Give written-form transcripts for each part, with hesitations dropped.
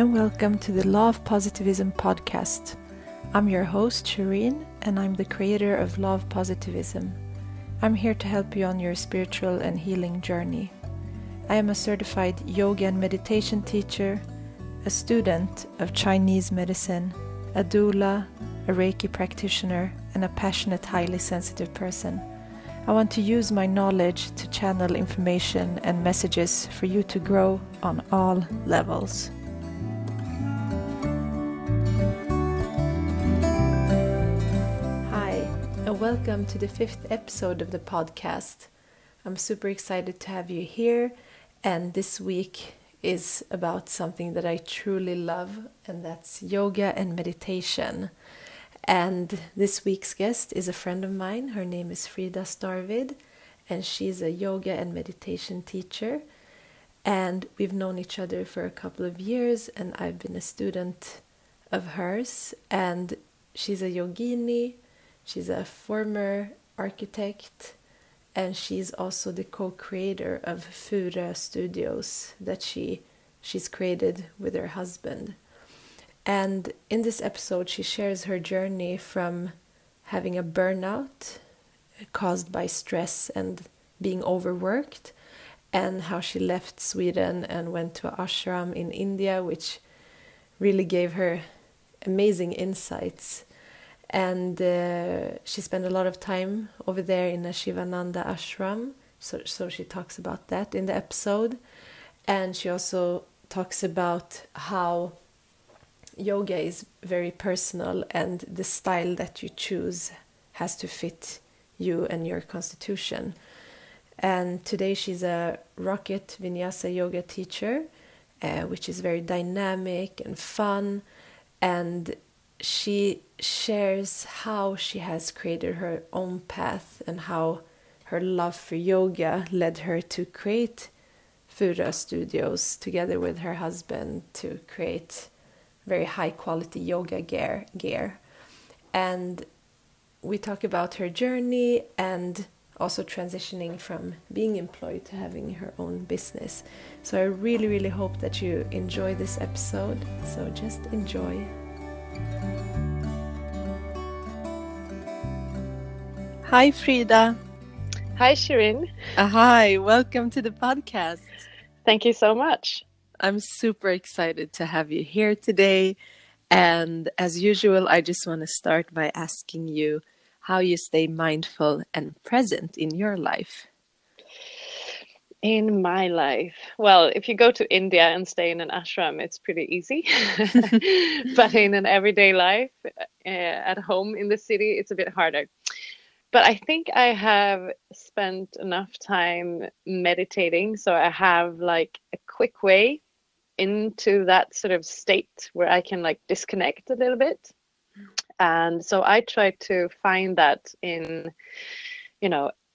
and welcome to the Law of Positivism podcast. I'm your host, Shireen, and I'm the creator of Law of Positivism. I'm here to help you on your spiritual and healing journey. I am a certified yoga and meditation teacher, a student of Chinese medicine, a doula, a Reiki practitioner, and a passionate, highly sensitive person. I want to use my knowledge to channel information and messages for you to grow on all levels. Hi, and welcome to the 5th episode of the podcast. I'm super excited to have you here, and this week is about something that I truly love, and that's yoga and meditation. And this week's guest is a friend of mine. Her name is Frida Starvid, and she's a yoga and meditation teacher. And we've known each other for a couple of years, and I've been a student of hers. And she's a yogini, she's a former architect, and she's also the co-creator of Furö Studios that she's created with her husband. And in this episode, she shares her journey from having a burnout caused by stress and being overworked, and how she left Sweden and went to an ashram in India, which really gave her amazing insights. And she spent a lot of time over there in a Sivananda Ashram, so she talks about that in the episode. And she also talks about how yoga is very personal, and the style that you choose has to fit you and your constitution. And today she's a Rocket Vinyasa Yoga teacher, which is very dynamic and fun. And she shares how she has created her own path and how her love for yoga led her to create Furö Studios together with her husband to create very high quality yoga gear. And we talk about her journey and also transitioning from being employed to having her own business. So I really, really hope that you enjoy this episode. So just enjoy. Hi, Frida. Hi, Shireen. Hi, welcome to the podcast. Thank you so much. I'm super excited to have you here today. And as usual, I just want to start by asking you how you stay mindful and present in your life. In my life, well, if you go to India and stay in an ashram, it's pretty easy. But in an everyday life, at home in the city, it's a bit harder. But I think I have spent enough time meditating, so I have like a quick way into that sort of state where I can like disconnect a little bit. And so I try to find that in,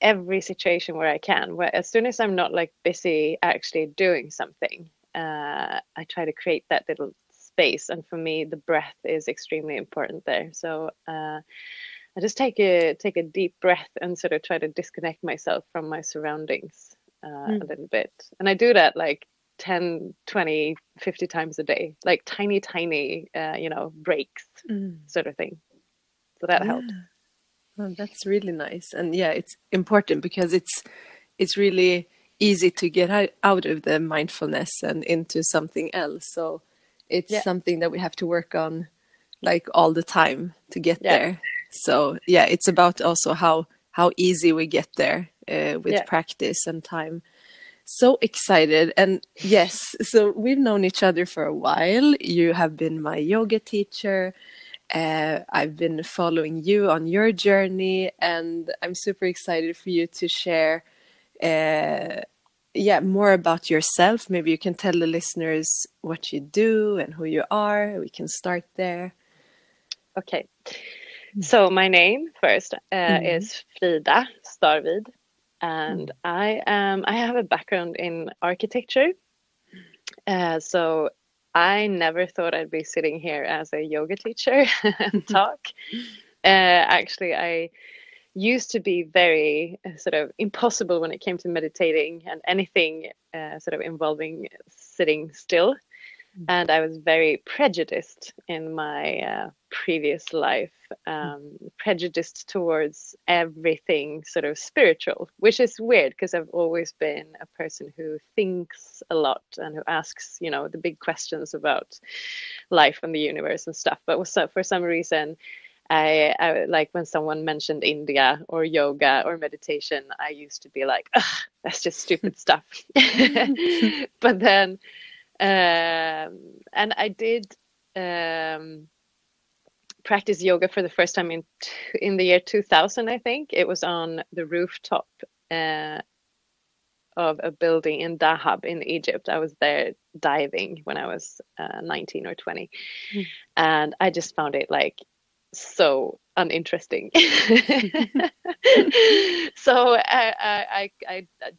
every situation where I can, where as soon as I'm not like busy actually doing something, I try to create that little space. And for me, the breath is extremely important there. So I just take a deep breath and sort of try to disconnect myself from my surroundings a little bit. And I do that like 10, 20, 50 times a day, like tiny, breaks sort of thing. So that helps. Well, that's really nice. And yeah, it's important because it's really easy to get out of the mindfulness and into something else. So it's something that we have to work on like all the time to get there. So yeah, it's about also how easy we get there with practice and time. So excited. And yes, so we've known each other for a while. You have been my yoga teacher. I've been following you on your journey, and I'm super excited for you to share more about yourself. Maybe you can tell the listeners what you do and who you are. We can start there. Okay. So my name first is Frida Starvid. And I have a background in architecture. So I never thought I'd be sitting here as a yoga teacher and talk. Actually, I used to be very sort of impossible when it came to meditating and anything sort of involving sitting still. And I was very prejudiced in my previous life, prejudiced towards everything sort of spiritual, which is weird because I've always been a person who thinks a lot and who asks, you know, the big questions about life and the universe and stuff. But for some reason, I like when someone mentioned India or yoga or meditation, I used to be like, ugh, that's just stupid stuff. But then, and I did practice yoga for the first time in the year 2000, I think. It was on the rooftop of a building in Dahab in Egypt. I was there diving when I was 19 or 20. And I just found it like so uninteresting. So I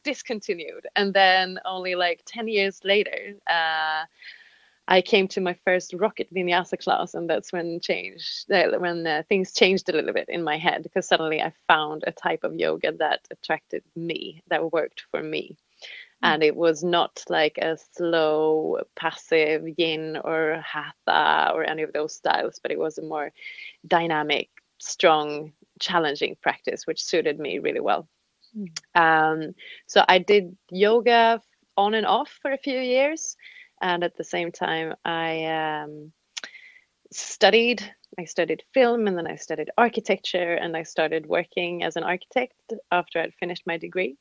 discontinued. And then only like 10 years later, I came to my first Rocket Vinyasa class, and that's when things changed a little bit in my head, because suddenly I found a type of yoga that attracted me, that worked for me. And it was not like a slow, passive yin or hatha or any of those styles, but it was a more dynamic, strong, challenging practice, which suited me really well. So I did yoga on and off for a few years. And at the same time, I studied film, and then I studied architecture, and I started working as an architect after I'd finished my degree.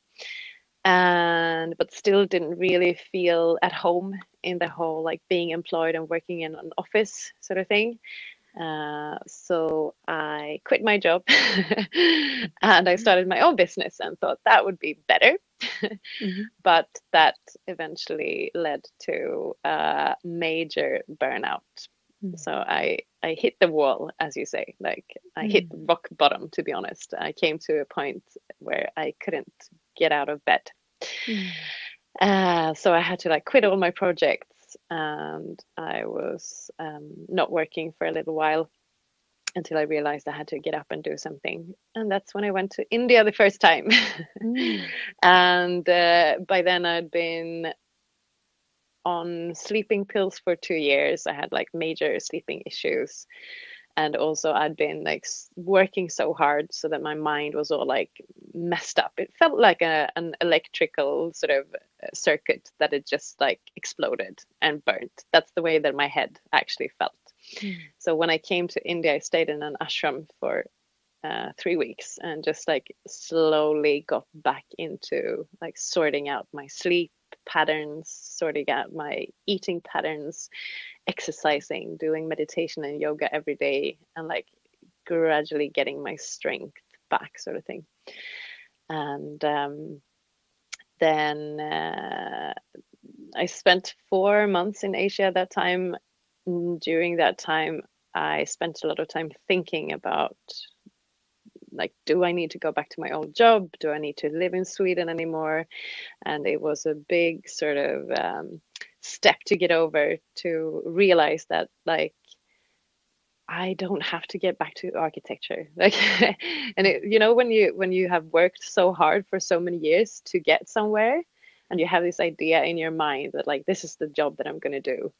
But still didn't really feel at home in the whole like being employed and working in an office sort of thing. So I quit my job and I started my own business and thought that would be better. But that eventually led to a major burnout. So I hit the wall, as you say, like I hit rock bottom, to be honest. I came to a point where I couldn't get out of bed. So I had to like quit all my projects, and I was not working for a little while until I realized I had to get up and do something. And that's when I went to India the first time. And by then I'd been on sleeping pills for 2 years. I had like major sleeping issues. And also I'd been like working so hard so that my mind was all like messed up. It felt like an electrical sort of circuit that had just like exploded and burnt. That's the way that my head actually felt. So when I came to India, I stayed in an ashram for 3 weeks and just like slowly got back into like sorting out my sleep patterns, sorting out my eating patterns, exercising, doing meditation and yoga every day, and like gradually getting my strength back, sort of thing. And then I spent 4 months in Asia at that time. During that time, I spent a lot of time thinking about like, do I need to go back to my old job? Do I need to live in Sweden anymore? And it was a big sort of step to get over, to realize that like I don't have to get back to architecture. Like, and it, you know, when you have worked so hard for so many years to get somewhere, and you have this idea in your mind that like this is the job that I'm going to do.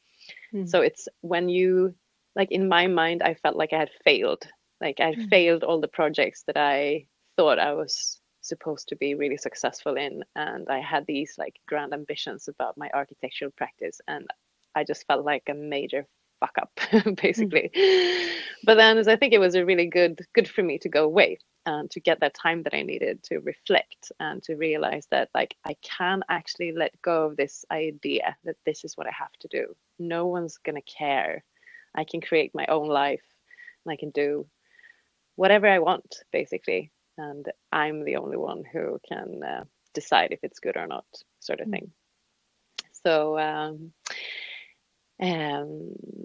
So it's when you, like in my mind, I felt like I had failed. Like I failed all the projects that I thought I was supposed to be really successful in. And I had these like grand ambitions about my architectural practice. And I just felt like a major fuck up, basically. But then I think it was a really good for me to go away and to get that time that I needed to reflect and to realize that like I can actually let go of this idea that this is what I have to do. No one's gonna care. I can create my own life and I can do whatever I want, basically. And I'm the only one who can decide if it's good or not, sort of thing. So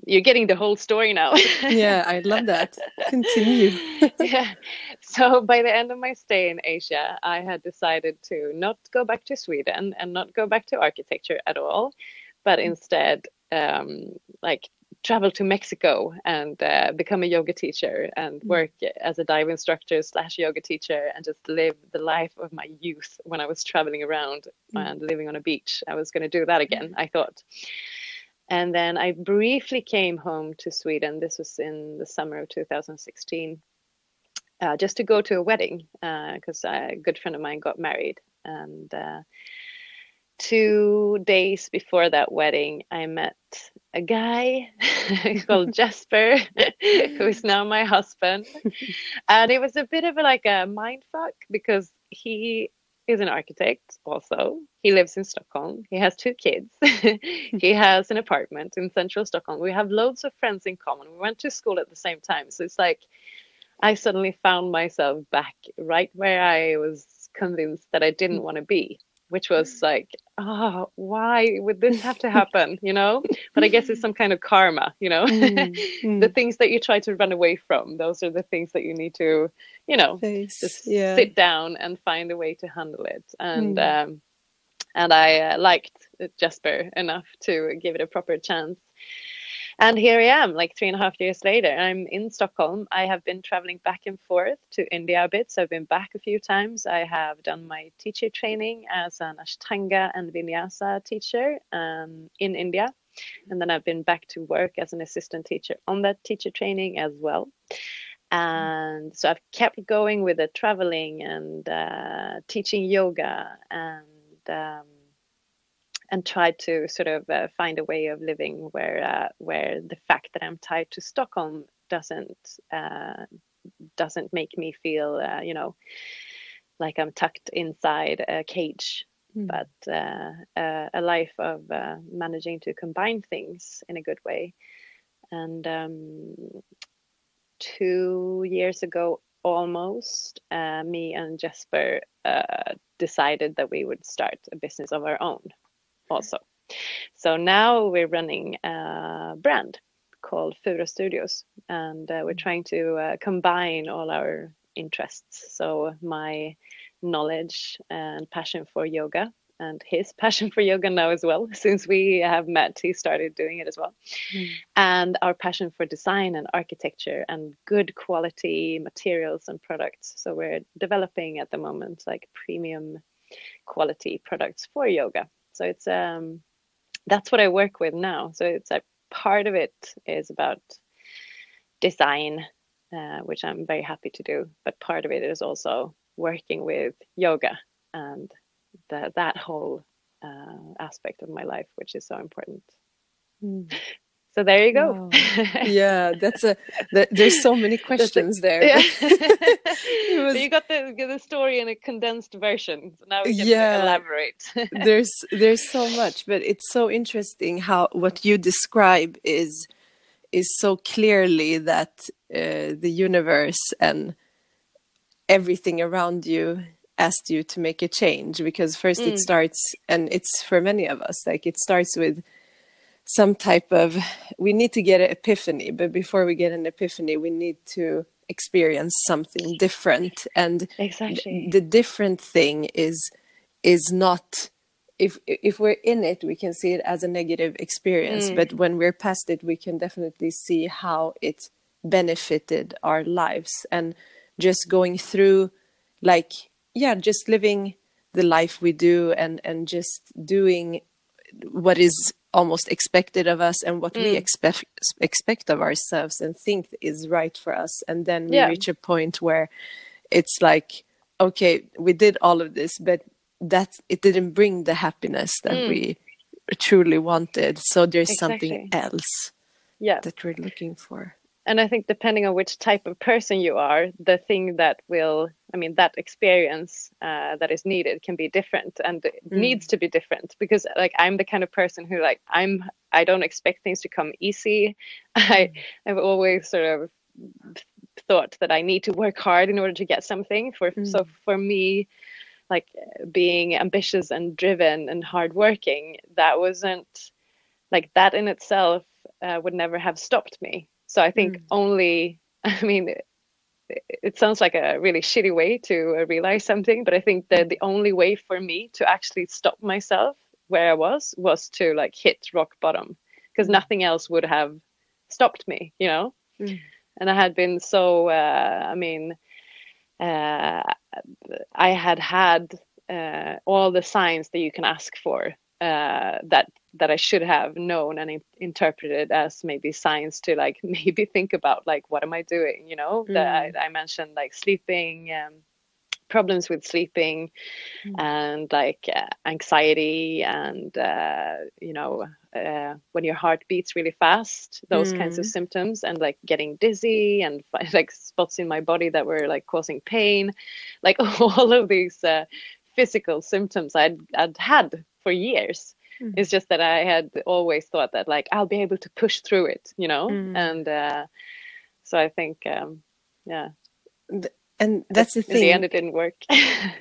you're getting the whole story now. Yeah, I love that. Continue. Yeah. So by the end of my stay in Asia, I had decided to not go back to Sweden and not go back to architecture at all, but instead like travel to Mexico and become a yoga teacher and work as a dive instructor / yoga teacher and just live the life of my youth when I was traveling around and living on a beach. I was going to do that again, I thought. And then I briefly came home to Sweden. This was in the summer of 2016, just to go to a wedding, because a good friend of mine got married. And 2 days before that wedding, I met a guy called Jesper, who is now my husband. And it was a bit of like a mind fuck, because he is an architect also. He lives in Stockholm. He has 2 kids. He has an apartment in central Stockholm. We have loads of friends in common. We went to school at the same time. So it's like I suddenly found myself back right where I was convinced that I didn't want to be, which was like, oh, why would this have to happen? But I guess it's some kind of karma, the things that you try to run away from, those are the things that you need to, Face. just Yeah. sit down and find a way to handle it. And I liked Jesper enough to give it a proper chance. And here I am, like 3.5 years later. I'm in Stockholm. I have been traveling back and forth to India a bit. So I've been back a few times. I have done my teacher training as an Ashtanga and Vinyasa teacher in India. And then I've been back to work as an assistant teacher on that teacher training as well. And so I've kept going with the traveling and teaching yoga and tried to sort of find a way of living where the fact that I'm tied to Stockholm doesn't make me feel like I'm tucked inside a cage, but a life of managing to combine things in a good way. And 2 years ago almost, me and Jesper decided that we would start a business of our own also. So now we're running a brand called Furö Studios, and we're trying to combine all our interests. So my knowledge and passion for yoga, and his passion for yoga now as well. Since we have met, he started doing it as well. And our passion for design and architecture and good quality materials and products. So we're developing at the moment like premium quality products for yoga. So it's that's what I work with now. So it's like part of it is about design, which I'm very happy to do, but part of it is also working with yoga and that whole aspect of my life, which is so important. So there you go. Wow. Yeah, there's so many questions there. Yeah. So you got the story in a condensed version. So now we can elaborate. there's so much, but it's so interesting how what you describe is so clearly that the universe and everything around you asked you to make a change, because first it starts, and it's for many of us, like it starts with some type of, we need to get an epiphany, but before we get an epiphany we need to experience something different. And exactly. The different thing is not, if we're in it we can see it as a negative experience, but when we're past it we can definitely see how it benefited our lives. And just going through, like, just living the life we do, and just doing what is almost expected of us and what we expect of ourselves and think is right for us. And then we reach a point where it's like, okay, we did all of this, but it didn't bring the happiness that we truly wanted. So there's something else that we're looking for. And I think depending on which type of person you are, the thing that that experience that is needed can be different, and it needs to be different, because like I'm the kind of person who I don't expect things to come easy. I've always sort of thought that I need to work hard in order to get something. So for me, like being ambitious and driven and hardworking, that wasn't like that in itself would never have stopped me. So I think it sounds like a really shitty way to realize something, but I think that the only way for me to actually stop myself where I was to like hit rock bottom, because nothing else would have stopped me, And I had been so, I had all the signs that you can ask for that that I should have known and interpreted as maybe signs to like maybe think about like, what am I doing? You know, that I mentioned like sleeping, problems with sleeping, and like anxiety, and when your heart beats really fast, those kinds of symptoms, and like getting dizzy, and like spots in my body that were like causing pain, like all of these physical symptoms I'd had for years. It's just that I had always thought that like I'll be able to push through it, and so I think and that's the thing. In the end, it didn't work.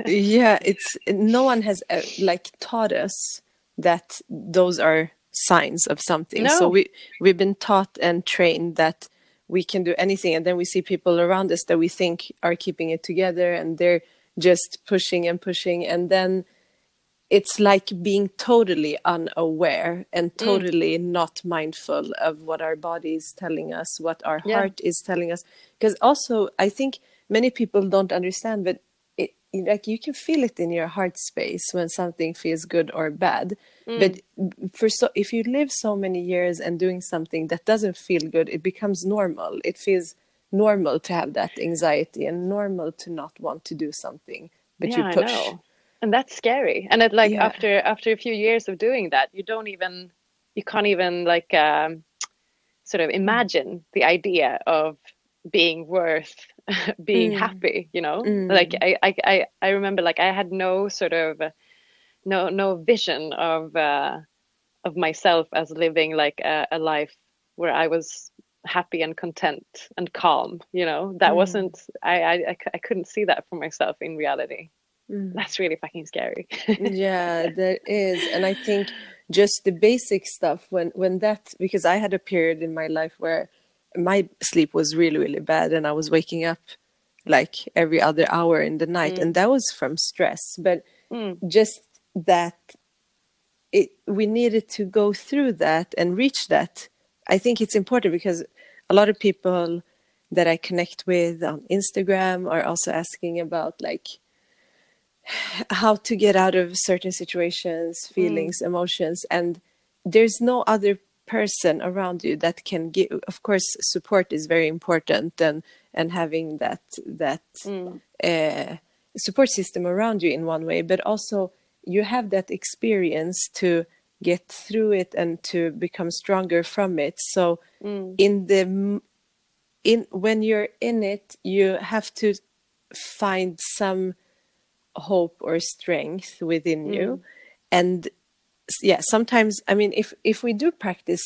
Yeah, it's no one has like taught us that those are signs of something. No. So we've been taught and trained that we can do anything, and then we see people around us that we think are keeping it together, and they're just pushing and pushing, and then it's like being totally unaware and totally not mindful of what our body is telling us, what our heart is telling us. Because also, I think many people don't understand, but like you can feel it in your heart space when something feels good or bad. But if you live so many years and doing something that doesn't feel good, it becomes normal. It feels normal to have that anxiety and normal to not want to do something, but you push. I know. And that's scary. And it like after a few years of doing that, you can't even like sort of imagine the idea of being worth being happy, you know? Like I remember like I had no sort of no vision of myself as living like a life where I was happy and content and calm, you know? That wasn't I couldn't see that for myself in reality. That's really fucking scary. Yeah, there is. And I think just the basic stuff when that, because I had a period in my life where my sleep was really, really bad, and I was waking up like every other hour in the night, and that was from stress. But just that we needed to go through that and reach that. I think it's important because a lot of people that I connect with on Instagram are also asking about like how to get out of certain situations, feelings, emotions, and there's no other person around you that can give. Of course, support is very important, and having that support system around you in one way, but also you have that experience to get through it and to become stronger from it. So when you're in it, you have to find some hope or strength within you. And sometimes, I mean, if we do practice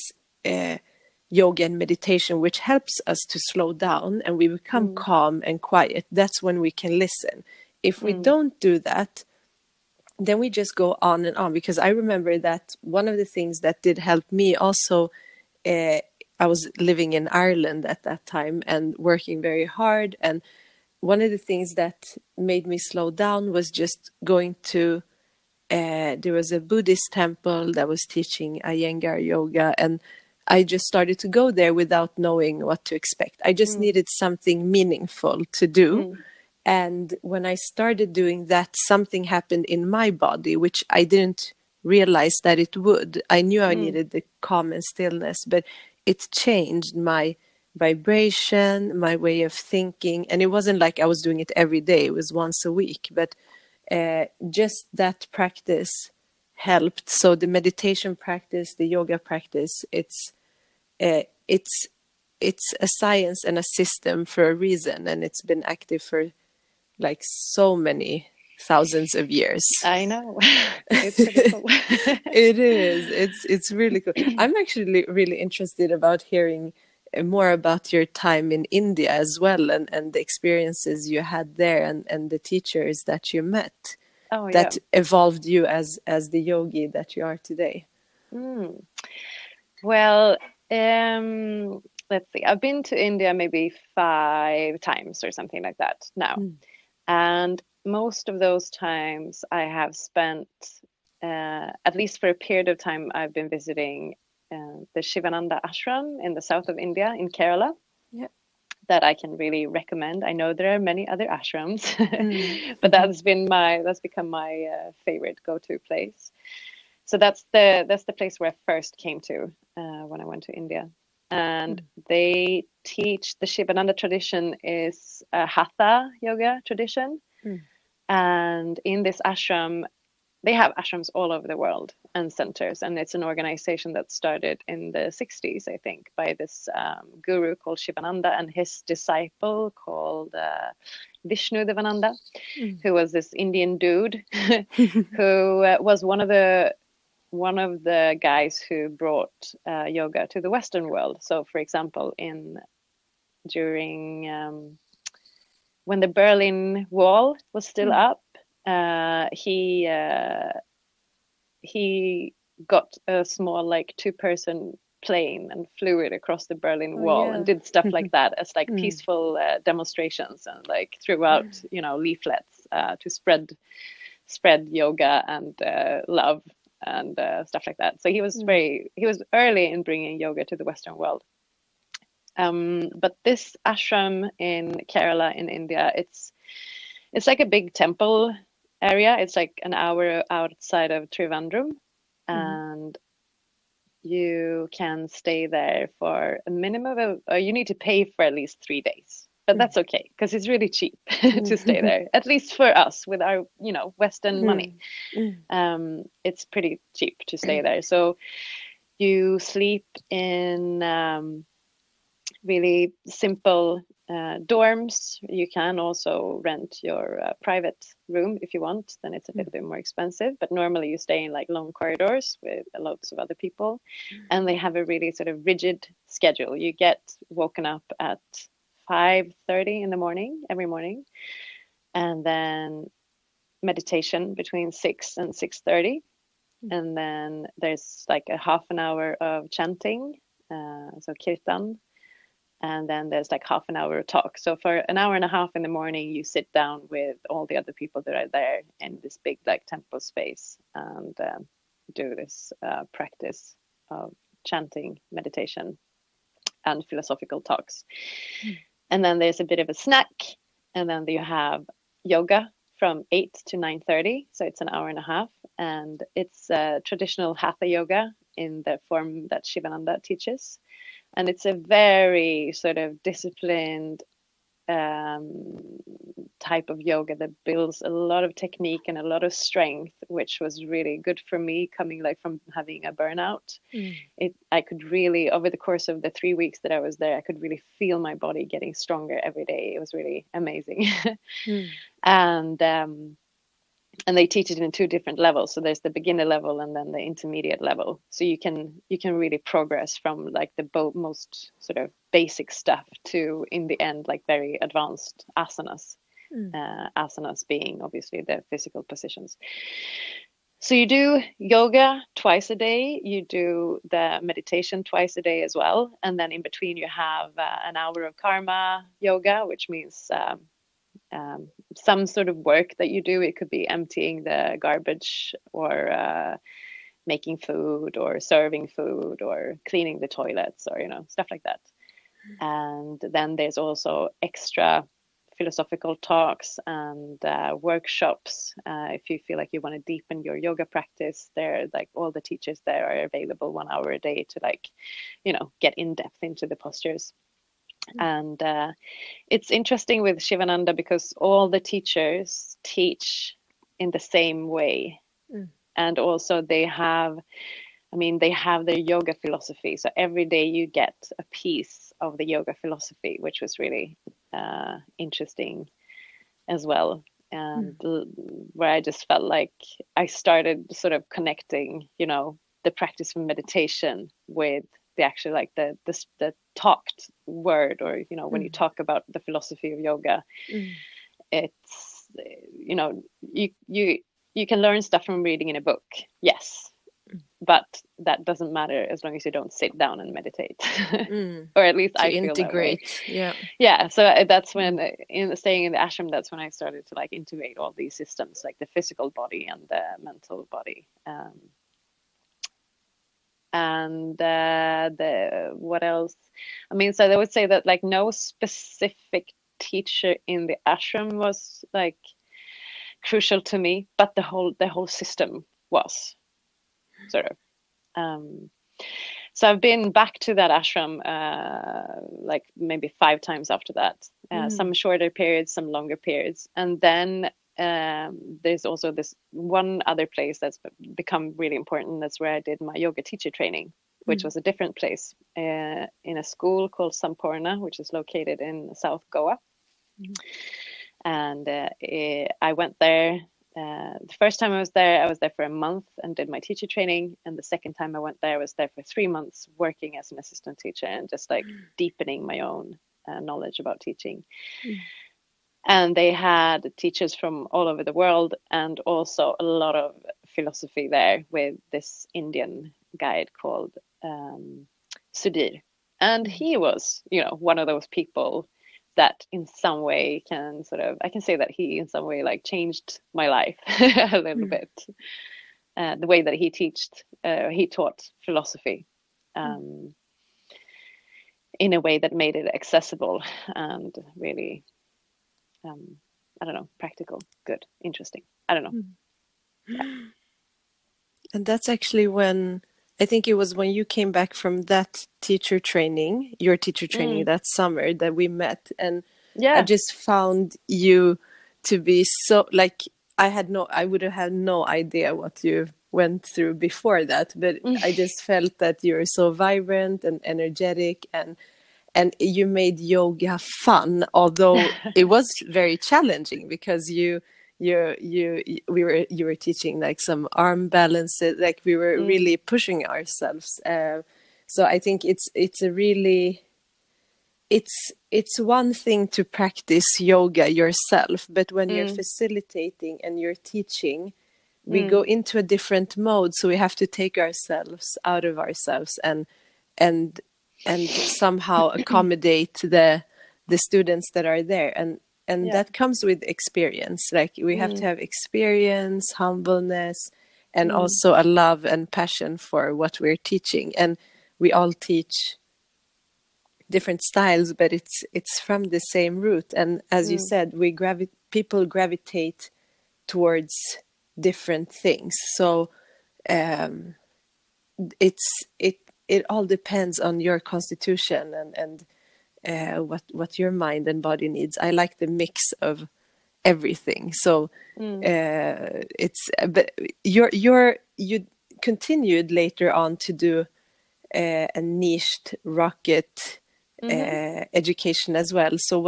yoga and meditation, which helps us to slow down and we become calm and quiet, that's when we can listen. If we don't do that, then we just go on and on. Because I remember that one of the things that did help me also, I was living in Ireland at that time and working very hard, and one of the things that made me slow down was just going to, there was a Buddhist temple that was teaching Iyengar yoga, and I just started to go there without knowing what to expect. I just needed something meaningful to do. And when I started doing that, something happened in my body, which I didn't realize that it would. I knew I needed the calm and stillness, but it changed my vibration, my way of thinking. And it wasn't like I was doing it every day. It was once a week. But just that practice helped. So the meditation practice, the yoga practice, it's a science and a system for a reason. And it's been active for like so many thousands of years. I know. It's really cool. It is. It's really cool. I'm actually really interested about hearing more about your time in India as well, and the experiences you had there, and the teachers that you met that evolved you as the yogi that you are today. Well, let's see. I've been to India maybe 5 times or something like that now. And most of those times I have spent, at least for a period of time, I've been visiting the Sivananda Ashram in the south of India, in Kerala. Yeah. That I can really recommend. I know there are many other ashrams, but that's become my favorite go-to place. So that's the place where I first came to when I went to India. And they teach, the Sivananda tradition is a Hatha yoga tradition. And in this ashram, they have ashrams all over the world and centers. And it's an organization that started in the 60s, I think, by this guru called Sivananda and his disciple called Vishnu Devananda, who was this Indian dude who was one of the guys who brought yoga to the Western world. So, for example, during when the Berlin Wall was still up, he got a small, like, 2-person plane and flew it across the Berlin Wall and did stuff like that as like peaceful demonstrations, and like threw out leaflets to spread yoga and love and stuff like that. So he was early in bringing yoga to the Western world. But this ashram in Kerala in India, it's like a big temple area. It's like an hour outside of Trivandrum, and you can stay there for a minimum of, you need to pay for at least 3 days, but that's okay because it's really cheap to stay there, at least for us with our Western money. It's pretty cheap to stay there. So you sleep in really simple dorms. You can also rent your private room if you want, then it's a little bit more expensive, but normally you stay in like long corridors with lots of other people, and they have a really sort of rigid schedule. You get woken up at 5:30 in the morning every morning, and then meditation between 6 and 6:30, and then there's like a half an hour of chanting, so kirtan. And then there's like half an hour of talk. So for an hour and a half in the morning, you sit down with all the other people that are there in this big like temple space and do this practice of chanting, meditation, and philosophical talks. And then there's a bit of a snack, and then you have yoga from 8 to 9:30. So it's an hour and a half, and it's traditional Hatha yoga in the form that Sivananda teaches. And it's a very sort of disciplined type of yoga that builds a lot of technique and a lot of strength, which was really good for me coming like from having a burnout. I could really, over the course of the 3 weeks that I was there, I could really feel my body getting stronger every day. It was really amazing. And they teach it in 2 different levels. So there's the beginner level and then the intermediate level. So you can really progress from like the most sort of basic stuff to, in the end, like very advanced asanas. Asanas being obviously the physical positions. So you do yoga twice a day. You do the meditation twice a day as well. And then in between you have an hour of karma yoga, which means some sort of work that you do. It could be emptying the garbage or making food or serving food or cleaning the toilets or stuff like that. And then there's also extra philosophical talks and workshops. If you feel like you want to deepen your yoga practice, there, like, all the teachers there are available 1 hour a day to, like, get in depth into the postures. And it's interesting with Sivananda because all the teachers teach in the same way. And also they have their yoga philosophy. So every day you get a piece of the yoga philosophy, which was really interesting as well. And where I just felt like I started sort of connecting, the practice of meditation with the actual, like the talked word, or when you talk about the philosophy of yoga, it's you can learn stuff from reading in a book, yes, but that doesn't matter as long as you don't sit down and meditate. Or at least I feel integrate that way. Yeah, so that's when staying in the ashram, that's when I started to, like, integrate all these systems, like the physical body and the mental body. And what else? So I would say that, like, no specific teacher in the ashram was, like, crucial to me, but the whole system was. sort of. So I've been back to that ashram like maybe 5 times after that. Some shorter periods, some longer periods, and then there's also this one other place that's become really important. That's where I did my yoga teacher training, which was a different place in a school called Sampurna, which is located in South Goa. And I went there. The first time I was there for a month and did my teacher training. And the second time I went there, I was there for 3 months working as an assistant teacher and just like deepening my own knowledge about teaching. And they had teachers from all over the world and also a lot of philosophy there with this Indian guide called Sudhir. And he was, one of those people that in some way I can say that he in some way like changed my life a little bit. The way that he taught philosophy in a way that made it accessible and really, I don't know, practical, good, interesting. I don't know. Yeah. And that's actually when, I think it was when you came back from that teacher training, your teacher training that summer that we met. And I just found you to be so, like, I would have had no idea what you went through before that, but I just felt that you were so vibrant and energetic, and you made yoga fun, although it was very challenging because you were teaching like some arm balances, like we were really pushing ourselves. So I think it's a really, it's one thing to practice yoga yourself, but when you're facilitating and you're teaching, we go into a different mode. So we have to take ourselves out of ourselves and somehow accommodate the students that are there, and that comes with experience. Like we have to have experience, humbleness, and also a love and passion for what we're teaching. And we all teach different styles, but it's from the same root. And as you said, people gravitate towards different things. So it all depends on your constitution and what your mind and body needs. I like the mix of everything. So but you continued later on to do a niched rocket education as well. So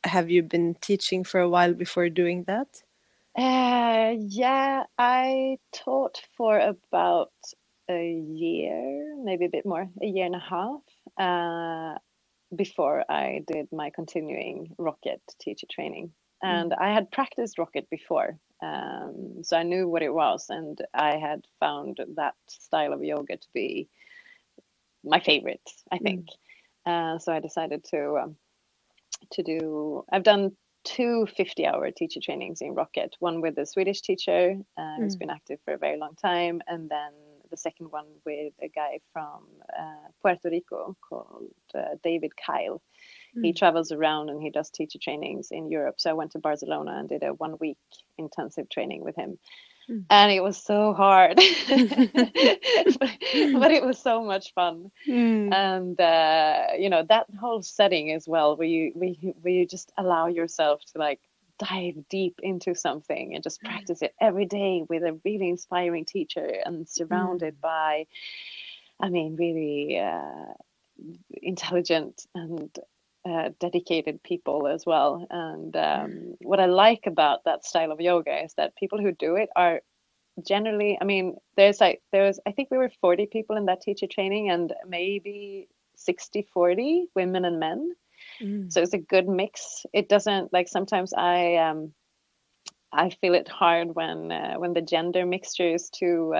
have you been teaching for a while before doing that? Yeah, I taught for about a year, maybe a bit more, a year and a half, before I did my continuing rocket teacher training. And I had practiced rocket before, so I knew what it was, and I had found that style of yoga to be my favorite, I think. So I decided to do. I've done 2 50-hour teacher trainings in rocket. One with a Swedish teacher who's been active for a very long time, and then the second one with a guy from Puerto Rico called David Kyle. He travels around and he does teacher trainings in Europe. So I went to Barcelona and did a 1-week intensive training with him. And it was so hard, but it was so much fun. And, that whole setting as well, where you just allow yourself to like dive deep into something and just practice it every day with a really inspiring teacher and surrounded by, really intelligent and dedicated people as well. And what I like about that style of yoga is that people who do it are generally, there was, I think we were 40 people in that teacher training and maybe 60-40 women and men. So it's a good mix. It doesn't, like, sometimes I feel it hard when the gender mixture is too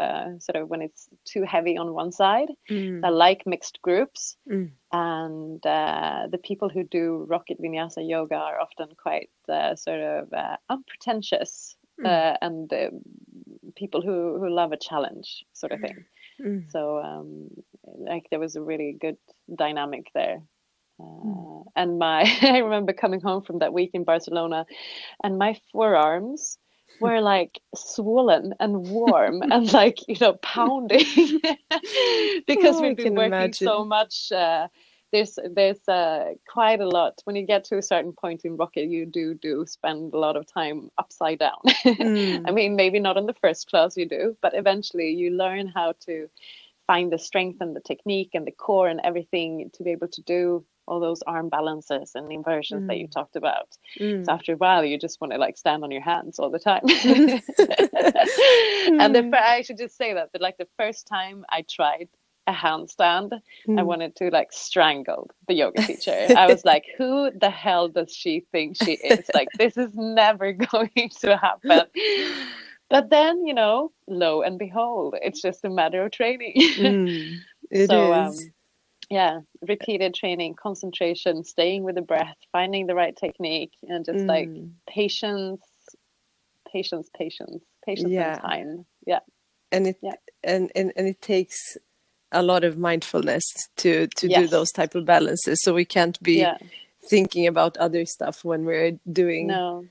when it's too heavy on one side. I like mixed groups, and the people who do Rocket Vinyasa Yoga are often quite unpretentious and people who love a challenge, sort of thing. So there was a really good dynamic there. And I remember coming home from that week in Barcelona, and my forearms were like swollen and warm and like, pounding because Oh, I we've been can working so imagine. much. There's quite a lot. When you get to a certain point in Rocket, you do spend a lot of time upside down. I Mm. mean, maybe not in the first class you do, but eventually you learn how to find the strength and the technique and the core and everything to be able to do all those arm balances and inversions that you Mm. talked about. So Mm. after a while, you just want to like stand on your hands all the time. And Mm. I should just say that like the first time I tried a handstand, I Mm. wanted to like strangle the yoga teacher. I was like, who the hell does she think she is? Like, this is never going to happen. But then, lo and behold, it's just a matter of training. Mm. It So, is. yeah, repeated training, concentration, staying with the breath, finding the right technique, and just like Mm. patience, patience and Yeah. time. Yeah, And it yeah, and it takes a lot of mindfulness to do yes, those type of balances. So we can't be yeah, thinking about other stuff when we're doing no,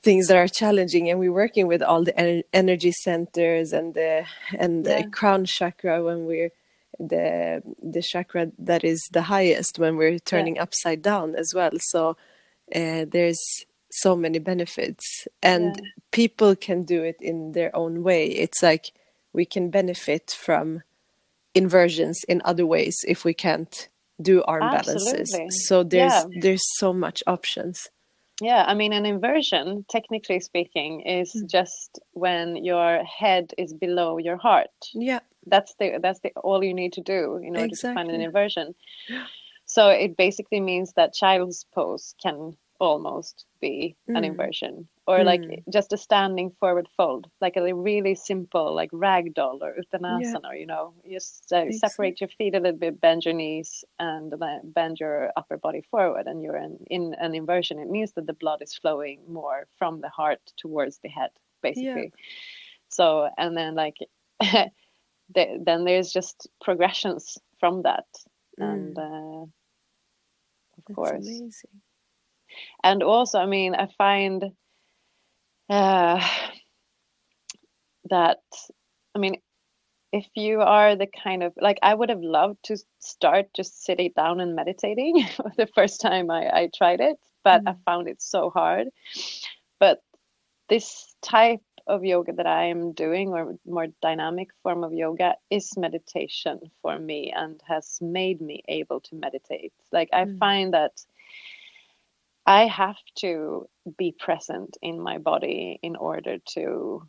things that are challenging, and we're working with all the energy centers and the yeah, crown chakra when we're the chakra that is the highest when we're yeah, turning upside down as well. So there's so many benefits, and yeah, people can do it in their own way. It's like we can benefit from inversions in other ways if we can't do arm balances. absolutely. So Yeah, there's so much options. yeah. I mean, an inversion, technically speaking, is Mm. just when your head is below your heart. Yeah, That's the all you need to do in order to find an exactly. inversion. So it basically means that child's pose can almost be an Mm. inversion, or like Mm. just a standing forward fold, like a really simple, like ragdoll or Yeah, uttanasana. You just exactly. separate your feet a little bit, bend your knees, and then bend your upper body forward, and you're in an inversion. It means that the blood is flowing more from the heart towards the head, Yeah. basically. So, and then like then there's just progressions from that, and Mm. of That's course. amazing. And also, I mean, I find uh, that, I mean, if you are the kind of like, I would have loved to start just sitting down and meditating the first time I tried it, but I Mm. found it so hard. But this type of yoga that I am doing, or more dynamic form of yoga, is meditation for me and has made me able to meditate. Like, I Mm. find that I have to be present in my body in order to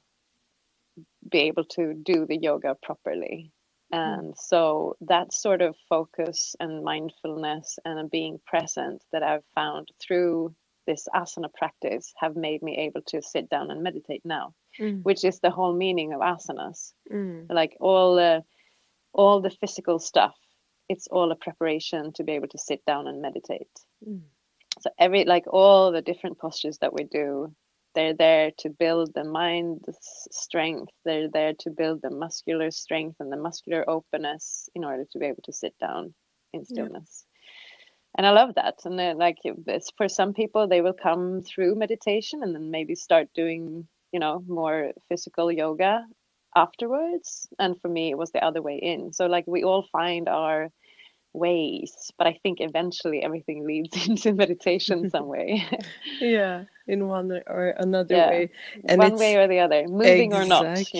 be able to do the yoga properly. Mm. And so that sort of focus and mindfulness and being present that I've found through this asana practice have made me able to sit down and meditate now, Mm. which is the whole meaning of asanas. Mm. Like all the physical stuff, it's all a preparation to be able to sit down and meditate. Mm. So like all the different postures that we do, they're there to build the mind strength. They're there to build the muscular strength and the muscular openness in order to be able to sit down in Yeah. stillness. And I love that. And then, like, it's, for some people, they will come through meditation and then maybe start doing, more physical yoga afterwards. And for me, it was the other way in. So, like, we all find our ways, but I think eventually everything leads into meditation some way. Yeah, in one or another Yeah, way. And one way it's or the other, moving or not, exact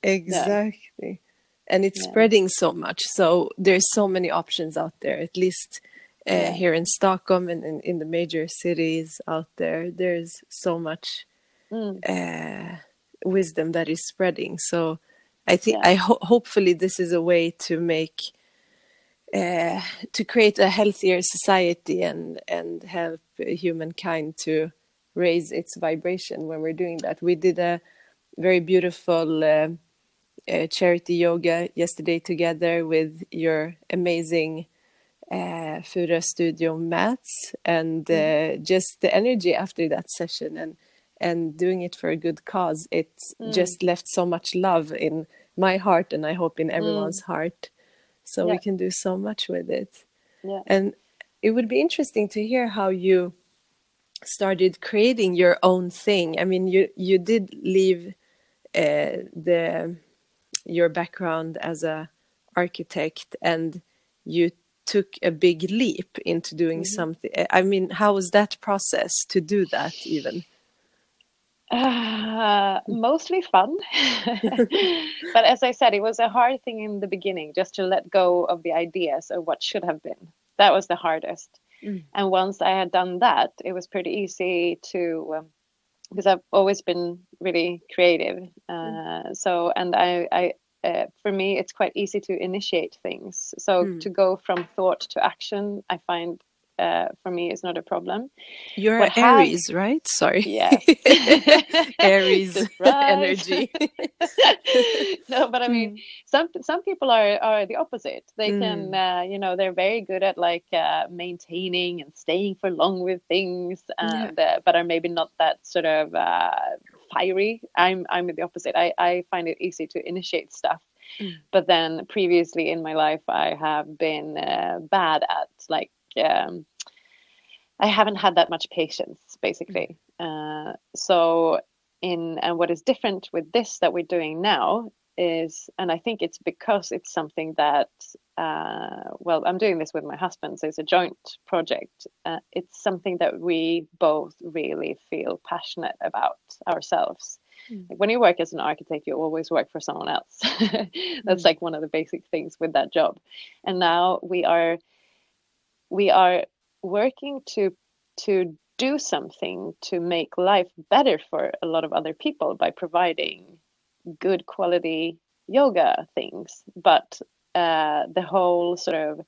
Yeah, exactly. And it's yeah, spreading so much. So there's so many options out there, at least yeah, here in Stockholm and in the major cities out there. There's so much mm, uh, wisdom that is spreading. So I think yeah, hopefully this is a way to make to create a healthier society and help humankind to raise its vibration when we're doing that. We did a very beautiful charity yoga yesterday together with your amazing Furö Studio mats, and mm, just the energy after that session and doing it for a good cause. It mm, just left so much love in my heart, and I hope in everyone's mm, heart. So we yeah, can do so much with it. yeah, And it would be interesting to hear how you started creating your own thing. I mean, you did leave your background as a architect, and you took a big leap into doing something. I mean, how was that process to do that even? Mostly fun. But as I said, it was a hard thing in the beginning just to let go of the ideas of what should have been. That was the hardest. And once I had done that, it was pretty easy to, because I've always been really creative. So, and for me, it's quite easy to initiate things. So to go from thought to action, I find for me is not a problem. You're Aries, right? Sorry. Yes. Aries Surprise. energy. No, but I mean, some people are the opposite. They can, they're very good at like maintaining and staying for long with things, and but are maybe not that sort of fiery. I'm the opposite. I find it easy to initiate stuff, but then previously in my life, I have been bad at like. I haven't had that much patience, basically. And what is different with this that we're doing now is, and I think it's because it's something that, I'm doing this with my husband, so it's a joint project. It's something that we both really feel passionate about ourselves. Like when you work as an architect, you always work for someone else. That's like one of the basic things with that job. And now we are working to do something to make life better for a lot of other people by providing good quality yoga things, but the whole sort of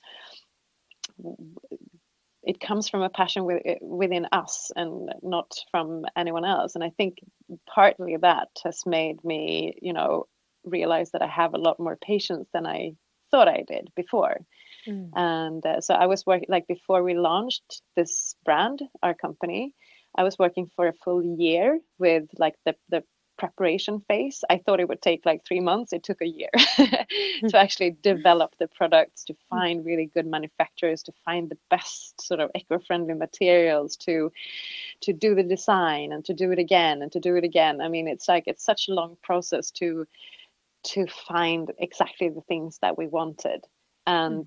it comes from a passion within us and not from anyone else. And I think partly that has made me realize that I have a lot more patience than I thought I did before. And so I was working, like before we launched this brand, our company, I was working for a full year with like the preparation phase. I thought it would take like 3 months. It took a year to actually develop the products, to find really good manufacturers, to find the best sort of eco-friendly materials, to do the design and to do it again and to do it again. I mean, it's such a long process to find exactly the things that we wanted. And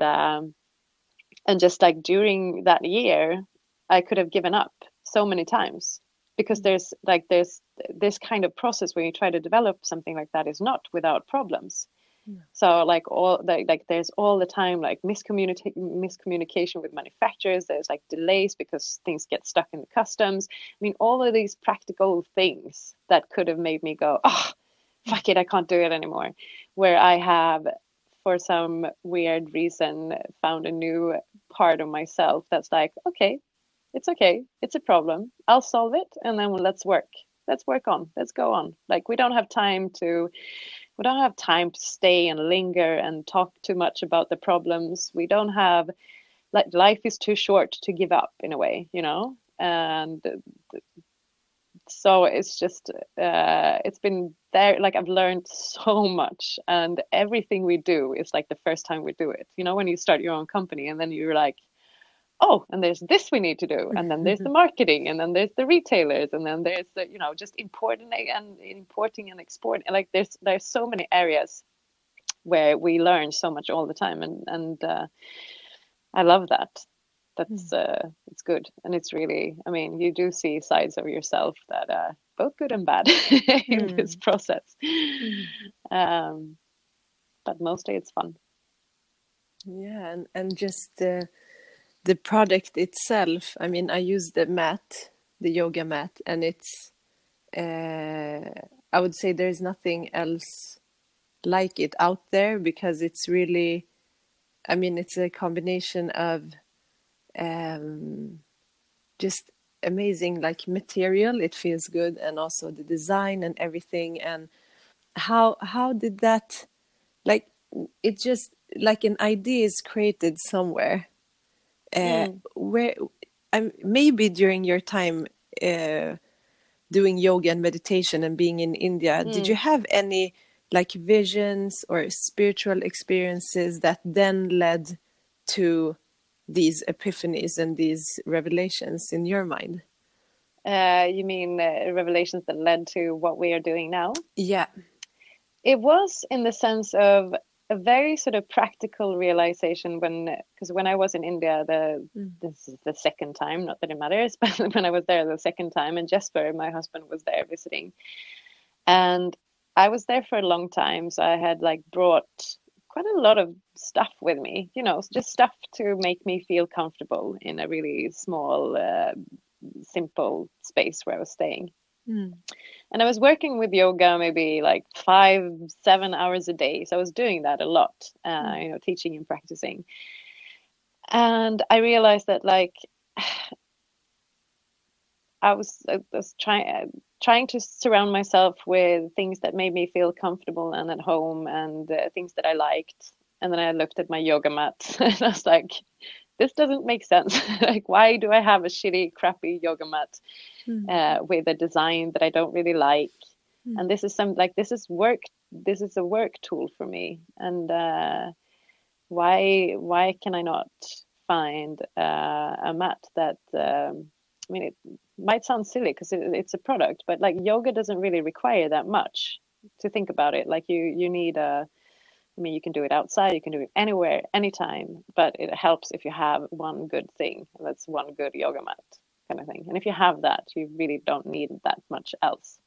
just like during that year, I could have given up so many times, because there's this kind of process where you try to develop something like that is not without problems. So there's all the time like miscommunication with manufacturers. There's like delays because things get stuck in the customs. I mean, all of these practical things that could have made me go, oh, fuck it, I can't do it anymore. Where I have, for some weird reason, found a new part of myself that's like, okay, it's a problem, I'll solve it, and then let's go on. Like we don't have time to stay and linger and talk too much about the problems. We don't have, like, life is too short to give up in a way, and so it's just it's been there. Like I've learned so much, and everything we do is like the first time we do it. When you start your own company and then you're like, oh, and there's this we need to do, and then there's the marketing, and then there's the retailers, and then there's the just importing and exporting. Like there's so many areas where we learn so much all the time, and I love that. That's it's good, and it's really, I mean, you do see sides of yourself that are both good and bad in this process. But mostly it's fun. Yeah, and just the product itself. I mean, I use the yoga mat, and it's I would say there's nothing else like it out there, because it's really, I mean, it's a combination of just amazing like material. It feels good, and also the design and everything. And how did that, like, it just like an idea is created somewhere where maybe during your time doing yoga and meditation and being in India, did you have any like visions or spiritual experiences that then led to these epiphanies and these revelations in your mind? You mean revelations that led to what we are doing now? Yeah. It was in the sense of a very sort of practical realization because when I was in India, this is the second time, not that it matters, but when I was there the second time, and Jesper, my husband, was there visiting, and I was there for a long time, so I had like brought quite a lot of stuff with me, just stuff to make me feel comfortable in a really small, simple space where I was staying. And I was working with yoga maybe like 5-7 hours a day. So I was doing that a lot, teaching and practicing. And I realized that like I was trying to surround myself with things that made me feel comfortable and at home, and things that I liked. And then I looked at my yoga mat and I was like, this doesn't make sense. Like, why do I have a shitty, crappy yoga mat with a design that I don't really like? And this is this is work. This is a work tool for me. And why can I not find a mat that? I mean, it might sound silly because it's a product, but like yoga doesn't really require that much to think about it. Like you need I mean, you can do it outside, you can do it anywhere, anytime, but it helps if you have one good thing. That's one good yoga mat kind of thing. And if you have that, you really don't need that much else.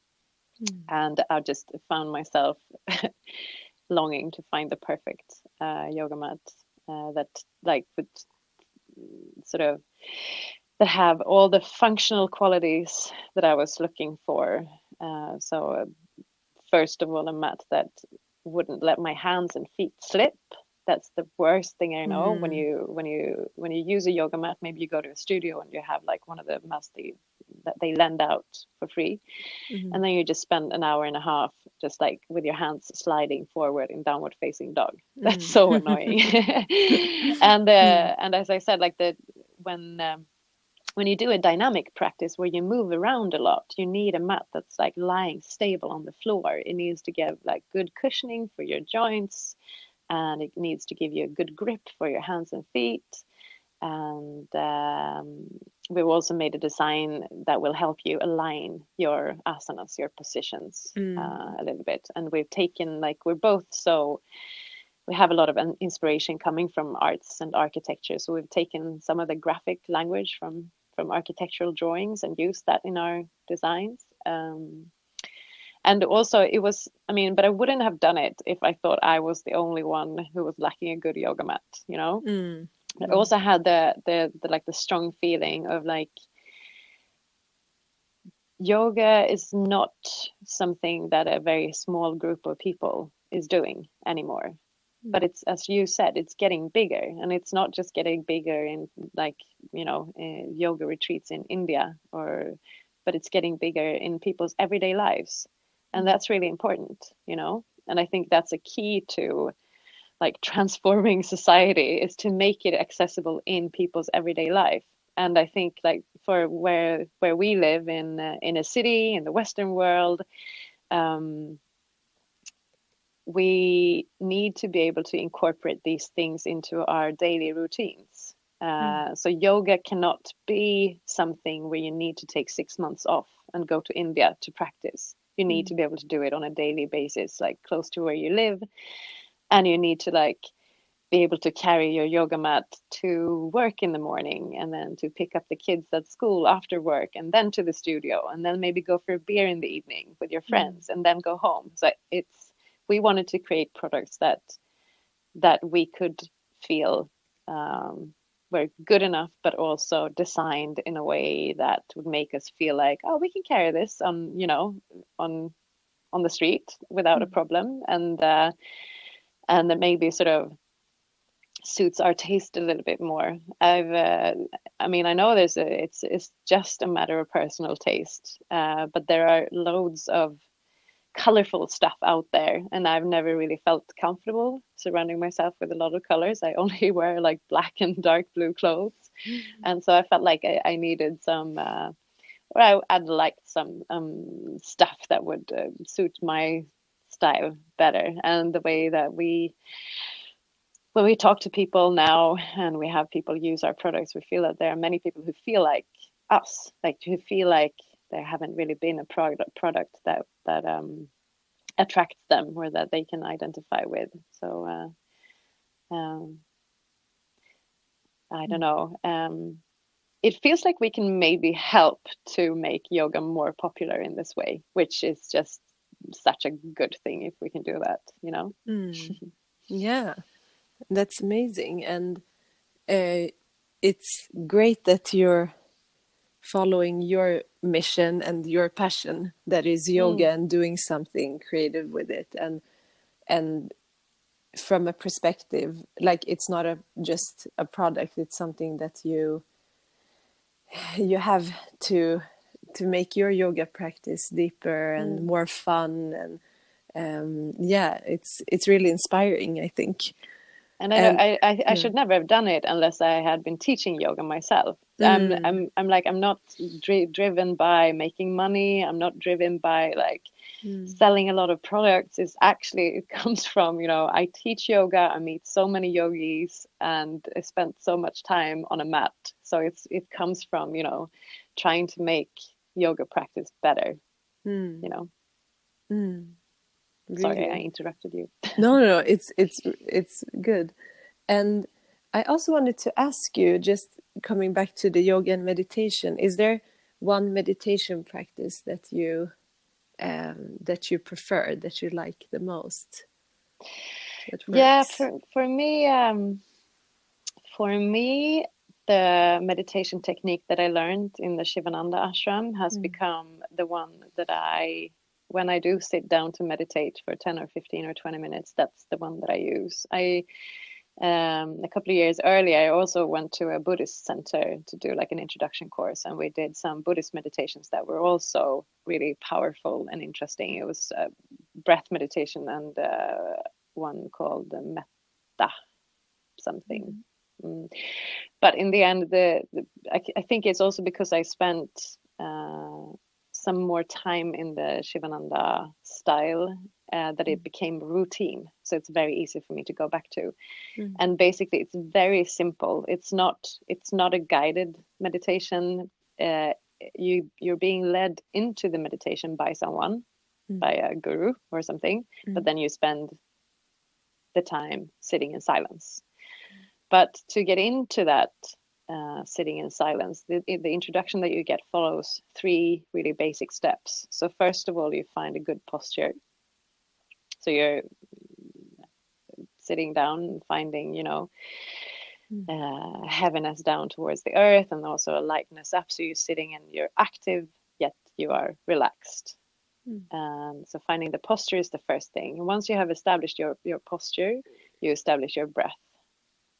And I just found myself longing to find the perfect yoga mat that like would sort of that have all the functional qualities that I was looking for. So first of all, a mat that wouldn't let my hands and feet slip. That's the worst thing I know. When you use a yoga mat, maybe you go to a studio and you have like one of the mats that they lend out for free, and then you just spend an hour and a half just like with your hands sliding forward in downward facing dog. That's so annoying. And as I said, like when you do a dynamic practice where you move around a lot, you need a mat that's like lying stable on the floor. It needs to give like good cushioning for your joints, and it needs to give you a good grip for your hands and feet. And we've also made a design that will help you align your asanas, your positions a little bit. And we've taken we have a lot of inspiration coming from arts and architecture. So we've taken some of the graphic language from architectural drawings and used that in our designs. And also but I wouldn't have done it if I thought I was the only one who was lacking a good yoga mat, I also had the strong feeling of like, yoga is not something that a very small group of people is doing anymore. But it's, as you said, it's getting bigger, and it's not just getting bigger in yoga retreats in India, but it's getting bigger in people's everyday lives, and that's really important, And I think that's a key to like transforming society, is to make it accessible in people's everyday life. And I think like for where we live in a city in the Western world, we need to be able to incorporate these things into our daily routines. So yoga cannot be something where you need to take 6 months off and go to India to practice. You need to be able to do it on a daily basis, like close to where you live. And you need to like be able to carry your yoga mat to work in the morning, and then to pick up the kids at school after work, and then to the studio, and then maybe go for a beer in the evening with your friends, and then go home. So we wanted to create products that we could feel were good enough, but also designed in a way that would make us feel like, oh, we can carry this on the street without a problem, and that maybe sort of suits our taste a little bit more. I know it's just a matter of personal taste, but there are loads of colorful stuff out there, and I've never really felt comfortable surrounding myself with a lot of colors. I only wear like black and dark blue clothes, and so I felt like I needed some I'd like some stuff that would suit my style better. And the way that when we talk to people now and we have people use our products, we feel that there are many people who feel like us, like who feel like there haven't really been a product that attracts them or that they can identify with. So I don't know. It feels like we can maybe help to make yoga more popular in this way, which is just such a good thing if we can do that, you know? Yeah, that's amazing. And it's great that you're following your mission and your passion, that is yoga, and doing something creative with it. And from a perspective, like, it's not just a product, it's something that you have to make your yoga practice deeper and more fun. And yeah, it's really inspiring, I think. And I should never have done it unless I had been teaching yoga myself. I'm not driven by making money. I'm not driven by like selling a lot of products. It comes from, I teach yoga. I meet so many yogis, and I spent so much time on a mat. So it comes from, trying to make yoga practice better. Really? Sorry, I interrupted you. No, it's good. And I also wanted to ask you, just coming back to the yoga and meditation, is there one meditation practice that you prefer, that you like the most? Yeah, for me, the meditation technique that I learned in the Sivananda Ashram has become the one that when I do sit down to meditate for 10 or 15 or 20 minutes, that's the one that I use. A couple of years earlier, I also went to a Buddhist center to do like an introduction course, and we did some Buddhist meditations that were also really powerful and interesting. It was breath meditation and one called metta something. But in the end, I think it's also because I spent some more time in the Sivananda style that it became routine. So it's very easy for me to go back to. And basically, it's very simple. It's not a guided meditation. You're being led into the meditation by someone, by a guru or something, but then you spend the time sitting in silence. But to get into that sitting in silence, the introduction that you get follows 3 really basic steps. So first of all, you find a good posture. So you're sitting down and finding, heaviness down towards the earth, and also a lightness up. So you're sitting and you're active, yet you are relaxed. So finding the posture is the first thing. And once you have established your posture, you establish your breath.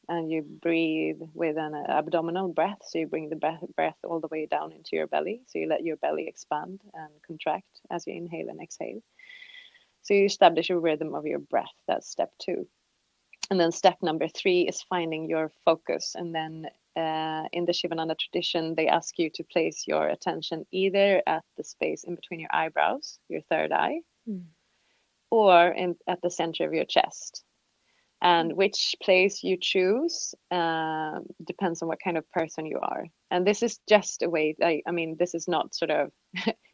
And you breathe with an abdominal breath. So you bring the breath all the way down into your belly. So you let your belly expand and contract as you inhale and exhale. So you establish a rhythm of your breath. That's step 2. And then step number 3 is finding your focus. And then in the Sivananda tradition, they ask you to place your attention either at the space in between your eyebrows, your third eye, or at the center of your chest. And which place you choose depends on what kind of person you are. And this is just a way, this is not sort of,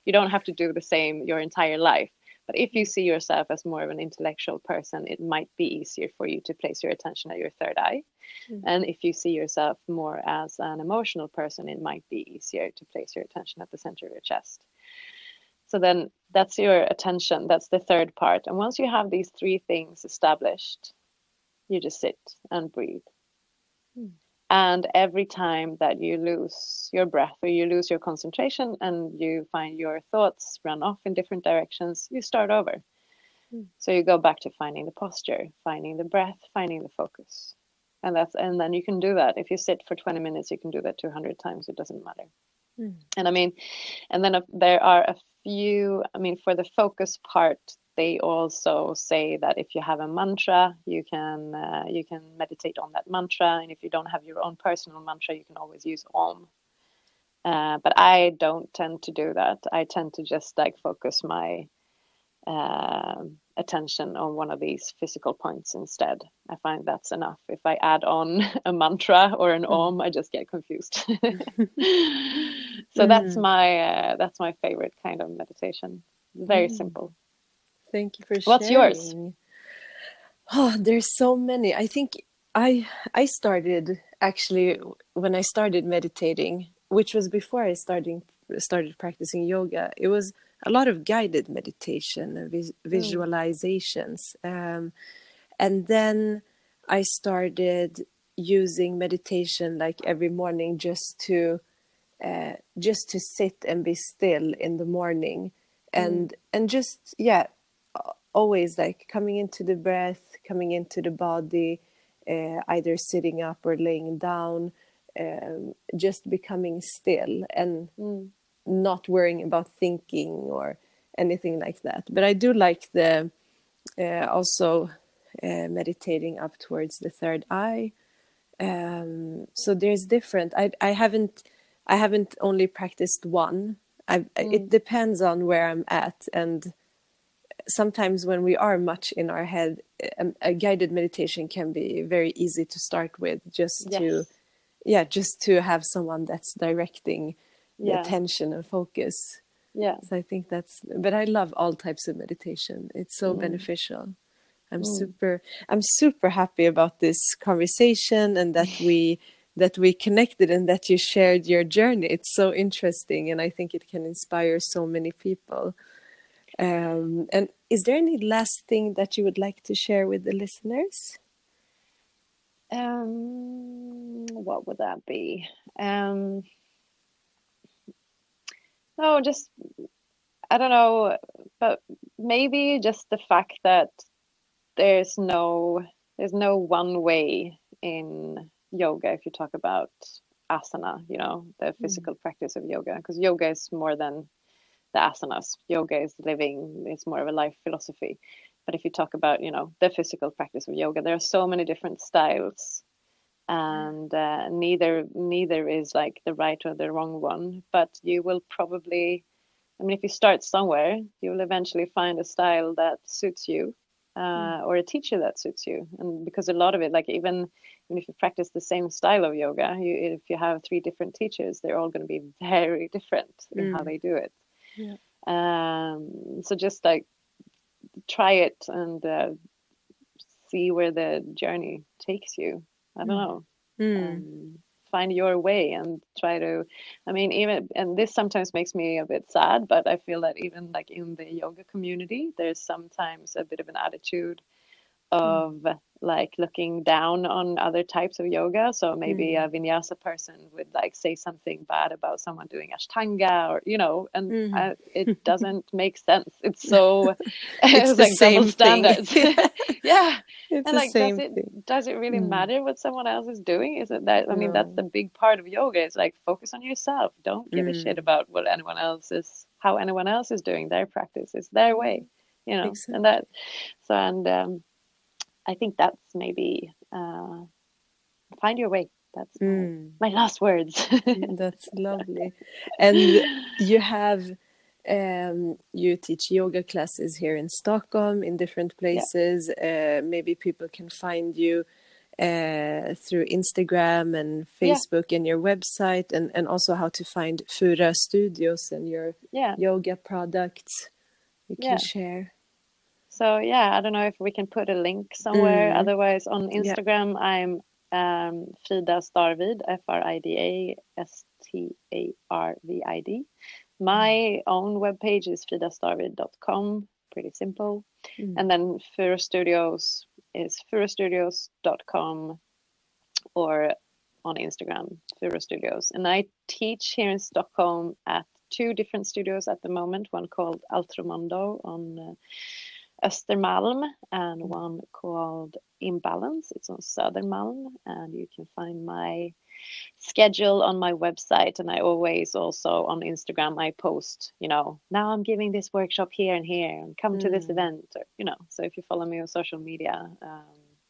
you don't have to do the same your entire life. But if you see yourself as more of an intellectual person, it might be easier for you to place your attention at your third eye. And if you see yourself more as an emotional person, it might be easier to place your attention at the center of your chest. So then that's your attention. That's the third part. And once you have these 3 things established, you just sit and breathe. And every time that you lose your breath or you lose your concentration and you find your thoughts run off in different directions, you start over. So you go back to finding the posture, finding the breath, finding the focus. And then you can do that. If you sit for 20 minutes, you can do that 200 times. It doesn't matter. And then there are a few, for the focus part, they also say that if you have a mantra, you can meditate on that mantra. And if you don't have your own personal mantra, you can always use Om. But I don't tend to do that. I tend to just focus my attention on one of these physical points instead. I find that's enough. If I add on a mantra or an Om, I just get confused. So that's my favorite kind of meditation. Very simple. Thank you for sharing. What's yours? Oh, there's so many. I think I started actually when I started meditating, which was before I started practicing yoga. It was a lot of guided meditation and visualizations, and then I started using meditation like every morning just to sit and be still in the morning, and just always like coming into the breath, coming into the body, either sitting up or laying down, just becoming still and not worrying about thinking or anything like that. But I do like the also meditating up towards the third eye. So there's different. I haven't only practiced one. It depends on where I'm at, and sometimes when we are much in our head, a guided meditation can be very easy to start with, just to have someone that's directing the attention and focus. So I think but I love all types of meditation. It's so beneficial. I'm super happy about this conversation, and that we connected and that you shared your journey. It's so interesting, and I think it can inspire so many people. And is there any last thing that you would like to share with the listeners? What would that be? No, just, I don't know, but maybe just the fact that there's no one way in yoga if you talk about asana, the physical practice of yoga, because yoga is more than the asanas. Yoga is living, it's more of a life philosophy. But if you talk about, the physical practice of yoga, there are so many different styles, and neither is like the right or the wrong one. But you will probably, if you start somewhere, you will eventually find a style that suits you, or a teacher that suits you. And because a lot of it, like even if you practice the same style of yoga, if you have 3 different teachers, they're all going to be very different in how they do it. So just like try it and see where the journey takes you. I don't know. Find your way and try to, even, and this sometimes makes me a bit sad, but I feel that even like in the yoga community, there's sometimes a bit of an attitude of like looking down on other types of yoga. So maybe a vinyasa person would like say something bad about someone doing ashtanga, or and it doesn't make sense. It's so it's like double standards. Yeah. It's and the like same does it really matter what someone else is doing? Is it that that's the big part of yoga, is like focus on yourself. Don't give a shit about what how anyone else is doing their practice. It's their way, Exactly. and that so I think that's maybe find your way. That's my last words. That's lovely. And you have you teach yoga classes here in Stockholm, in different places. Maybe people can find you through Instagram and Facebook and your website, and also how to find Furö Studios and your yoga products you can share. So I don't know if we can put a link somewhere. Otherwise, on Instagram, I'm Frida Starvid, FridaStarvid. My own webpage is fridastarvid.com. Pretty simple. And then Furö Studios is furöstudios.com, or on Instagram, Furö Studios. And I teach here in Stockholm at 2 different studios at the moment. One called Altromondo on Östermalm, and one called Imbalance. It's on Södermalm, and you can find my schedule on my website. And I always also on Instagram, I post, now I'm giving this workshop here and here, and come to this event, or, so if you follow me on social media,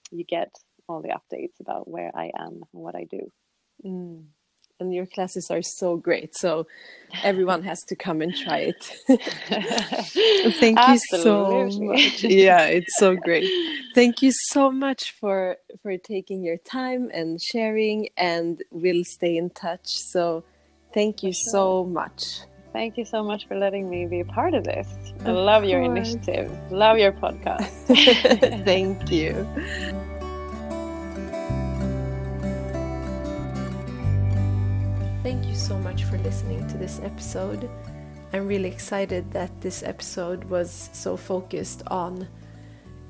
you get all the updates about where I am and what I do. And your classes are so great, so everyone has to come and try it. Thank you so much. Yeah, it's so great. Thank you so much for taking your time and sharing, and we'll stay in touch. So Thank you sure. so much. Thank you so much for letting me be a part of this. I Of love your course. initiative. Love your podcast. Thank you. Thank you so much for listening to this episode. I'm really excited that this episode was so focused on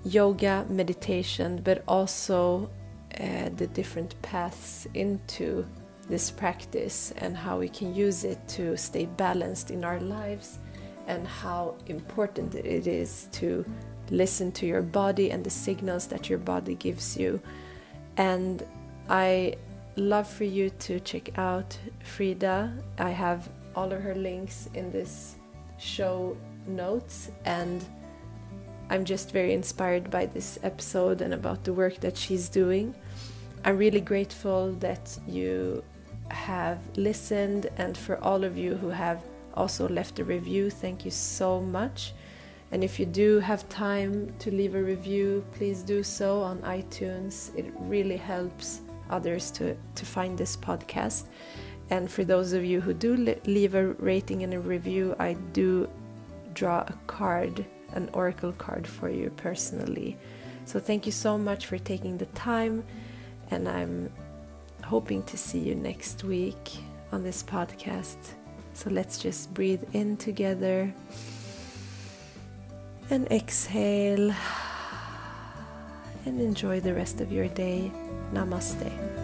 yoga, meditation, but also the different paths into this practice and how we can use it to stay balanced in our lives, and how important it is to listen to your body and the signals that your body gives you. And I love for you to check out Frida. I have all of her links in this show notes, and I'm just very inspired by this episode and about the work that she's doing. I'm really grateful that you have listened, and for all of you who have also left a review, thank you so much. And if you do have time to leave a review, please do so on iTunes. It really helps others to find this podcast. And for those of you who do leave a rating and a review, I do draw a card, an oracle card for you personally. So thank you so much for taking the time, and I'm hoping to see you next week on this podcast. So let's just breathe in together and exhale, and enjoy the rest of your day. Namaste.